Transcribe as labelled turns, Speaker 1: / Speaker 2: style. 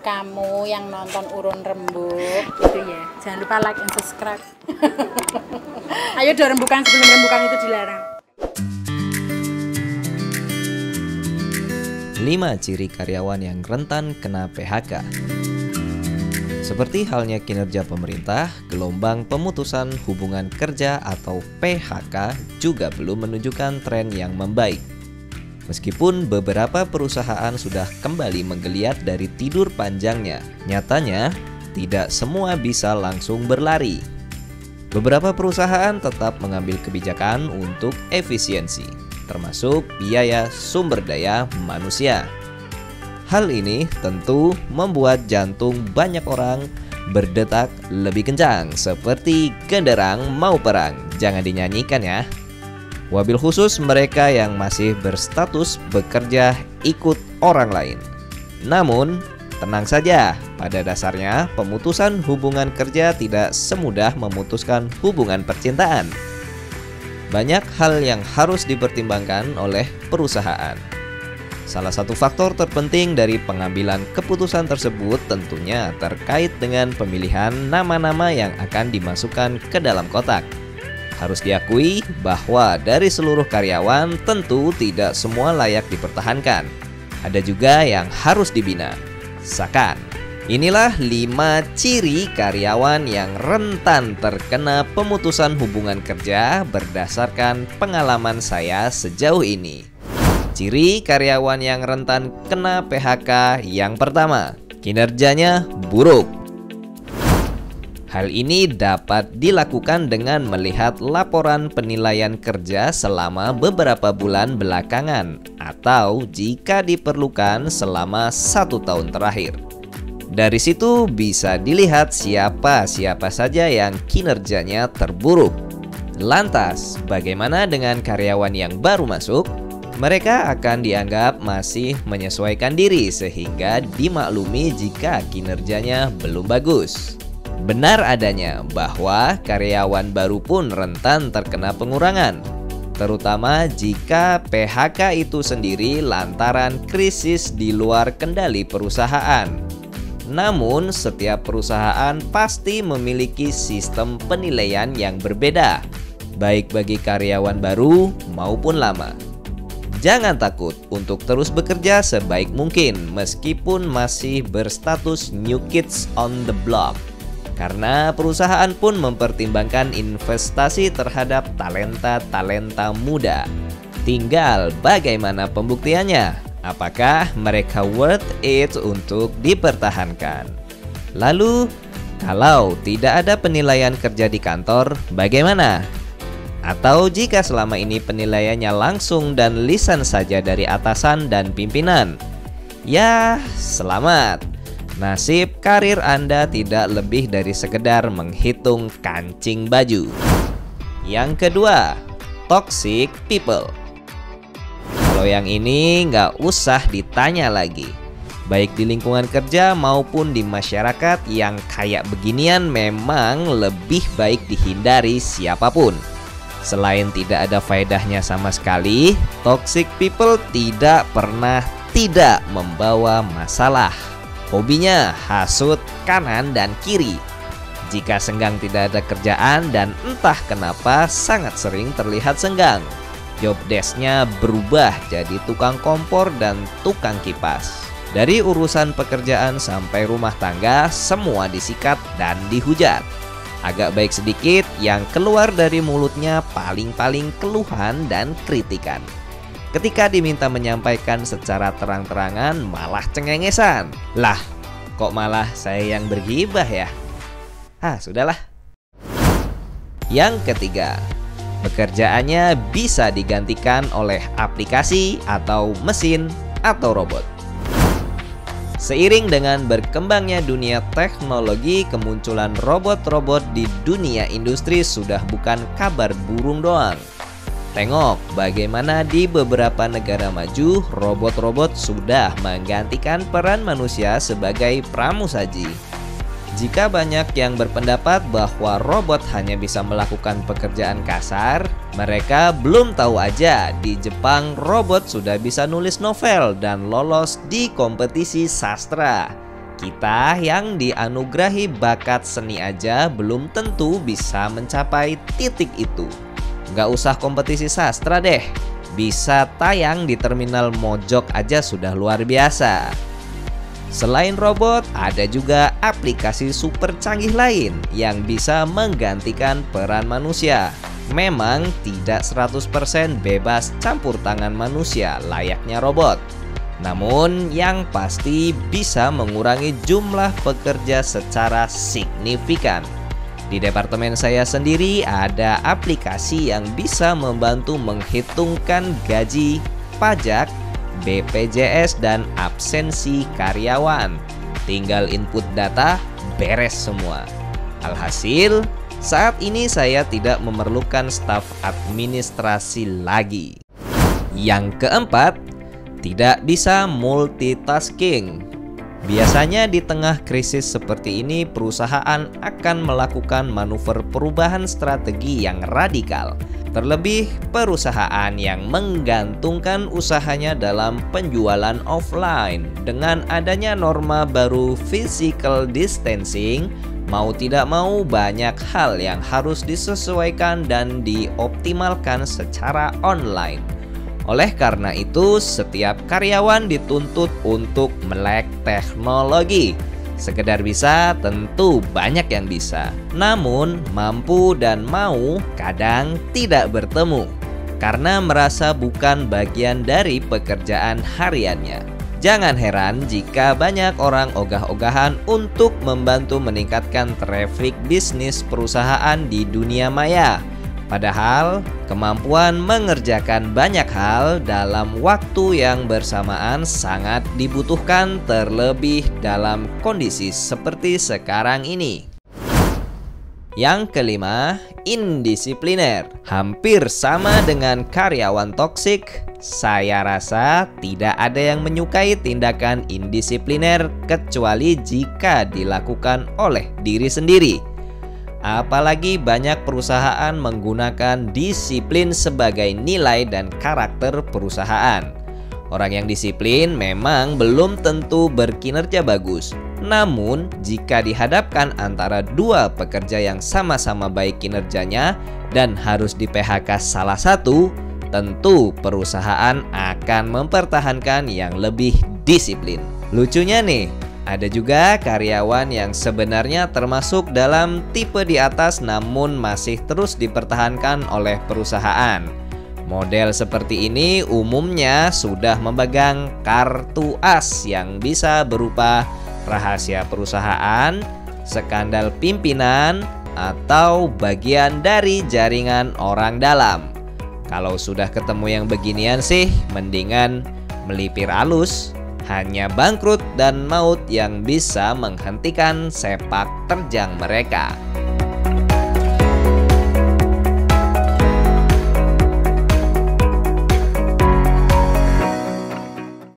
Speaker 1: kamu yang nonton Urun Rembuk gitu ya. Jangan lupa like and subscribe. Ayo do rembukan sebelum rembukan itu dilarang.
Speaker 2: 5 ciri karyawan yang rentan kena PHK. Seperti halnya kinerja pemerintah, gelombang pemutusan hubungan kerja atau PHK juga belum menunjukkan tren yang membaik. Meskipun beberapa perusahaan sudah kembali menggeliat dari tidur panjangnya, nyatanya tidak semua bisa langsung berlari. Beberapa perusahaan tetap mengambil kebijakan untuk efisiensi, termasuk biaya sumber daya manusia. Hal ini tentu membuat jantung banyak orang berdetak lebih kencang seperti genderang mau perang. Jangan dinyanyikan ya. Wabil khusus mereka yang masih berstatus bekerja ikut orang lain. Namun, tenang saja, pada dasarnya pemutusan hubungan kerja tidak semudah memutuskan hubungan percintaan. Banyak hal yang harus dipertimbangkan oleh perusahaan. Salah satu faktor terpenting dari pengambilan keputusan tersebut tentunya terkait dengan pemilihan nama-nama yang akan dimasukkan ke dalam kotak. Harus diakui bahwa dari seluruh karyawan tentu tidak semua layak dipertahankan. Ada juga yang harus dibina. Sakan. Inilah 5 ciri karyawan yang rentan terkena pemutusan hubungan kerja berdasarkan pengalaman saya sejauh ini. Ciri karyawan yang rentan kena PHK yang pertama, kinerjanya buruk. Hal ini dapat dilakukan dengan melihat laporan penilaian kerja selama beberapa bulan belakangan atau jika diperlukan selama 1 tahun terakhir. Dari situ bisa dilihat siapa saja yang kinerjanya terburuk. Lantas, bagaimana dengan karyawan yang baru masuk? Mereka akan dianggap masih menyesuaikan diri sehingga dimaklumi jika kinerjanya belum bagus. Benar adanya bahwa karyawan baru pun rentan terkena pengurangan, terutama jika PHK itu sendiri lantaran krisis di luar kendali perusahaan. Namun, setiap perusahaan pasti memiliki sistem penilaian yang berbeda, baik bagi karyawan baru maupun lama. Jangan takut untuk terus bekerja sebaik mungkin meskipun masih berstatus new kids on the block. Karena perusahaan pun mempertimbangkan investasi terhadap talenta-talenta muda. Tinggal bagaimana pembuktiannya. Apakah mereka worth it untuk dipertahankan? Lalu, kalau tidak ada penilaian kerja di kantor, bagaimana? Atau jika selama ini penilaiannya langsung dan lisan saja dari atasan dan pimpinan? Ya, selamat. Nasib karir Anda tidak lebih dari sekedar menghitung kancing baju. Yang kedua, toxic people. Kalau yang ini nggak usah ditanya lagi. Baik di lingkungan kerja maupun di masyarakat yang kayak beginian memang lebih baik dihindari siapapun. Selain tidak ada faedahnya sama sekali, toxic people tidak pernah tidak membawa masalah. Hobinya hasut kanan dan kiri. Jika senggang tidak ada kerjaan dan entah kenapa sangat sering terlihat senggang. Job desk-nya berubah jadi tukang kompor dan tukang kipas. Dari urusan pekerjaan sampai rumah tangga semua disikat dan dihujat. Agak baik sedikit yang keluar dari mulutnya paling-paling keluhan dan kritikan. Ketika diminta menyampaikan secara terang-terangan malah cengengesan. Lah, kok malah saya yang bergibah ya? Sudahlah. Yang ketiga, pekerjaannya bisa digantikan oleh aplikasi atau mesin atau robot. Seiring dengan berkembangnya dunia teknologi, kemunculan robot-robot di dunia industri sudah bukan kabar burung doang. Tengok bagaimana di beberapa negara maju, robot-robot sudah menggantikan peran manusia sebagai pramusaji. Jika banyak yang berpendapat bahwa robot hanya bisa melakukan pekerjaan kasar, mereka belum tahu aja di Jepang robot sudah bisa nulis novel dan lolos di kompetisi sastra. Kita yang dianugerahi bakat seni aja belum tentu bisa mencapai titik itu. Nggak usah kompetisi sastra deh, bisa tayang di terminal Mojok aja sudah luar biasa. Selain robot, ada juga aplikasi super canggih lain yang bisa menggantikan peran manusia. Memang tidak 100% bebas campur tangan manusia layaknya robot. Namun yang pasti bisa mengurangi jumlah pekerja secara signifikan. Di departemen saya sendiri ada aplikasi yang bisa membantu menghitungkan gaji, pajak, BPJS, dan absensi karyawan. Tinggal input data, beres semua. Alhasil, saat ini saya tidak memerlukan staf administrasi lagi. Yang keempat, tidak bisa multitasking. Biasanya di tengah krisis seperti ini, perusahaan akan melakukan manuver perubahan strategi yang radikal. Terlebih perusahaan yang menggantungkan usahanya dalam penjualan offline. Dengan adanya norma baru physical distancing, mau tidak mau banyak hal yang harus disesuaikan dan dioptimalkan secara online. Oleh karena itu, setiap karyawan dituntut untuk melek teknologi. Sekedar bisa, tentu banyak yang bisa. Namun, mampu dan mau kadang tidak bertemu karena merasa bukan bagian dari pekerjaan hariannya. Jangan heran jika banyak orang ogah-ogahan untuk membantu meningkatkan traffic bisnis perusahaan di dunia maya. Padahal, kemampuan mengerjakan banyak hal dalam waktu yang bersamaan sangat dibutuhkan, terlebih dalam kondisi seperti sekarang ini. Yang kelima, indisipliner. Hampir sama dengan karyawan toksik, saya rasa tidak ada yang menyukai tindakan indisipliner kecuali jika dilakukan oleh diri sendiri. Apalagi banyak perusahaan menggunakan disiplin sebagai nilai dan karakter perusahaan. Orang yang disiplin memang belum tentu berkinerja bagus. Namun, jika dihadapkan antara dua pekerja yang sama-sama baik kinerjanya dan harus di-PHK salah satu, tentu perusahaan akan mempertahankan yang lebih disiplin. Lucunya nih, ada juga karyawan yang sebenarnya termasuk dalam tipe di atas namun masih terus dipertahankan oleh perusahaan. Model seperti ini umumnya sudah memegang kartu as yang bisa berupa rahasia perusahaan, skandal pimpinan, atau bagian dari jaringan orang dalam. Kalau sudah ketemu yang beginian sih, mendingan melipir alus. Hanya bangkrut dan maut yang bisa menghentikan sepak terjang mereka.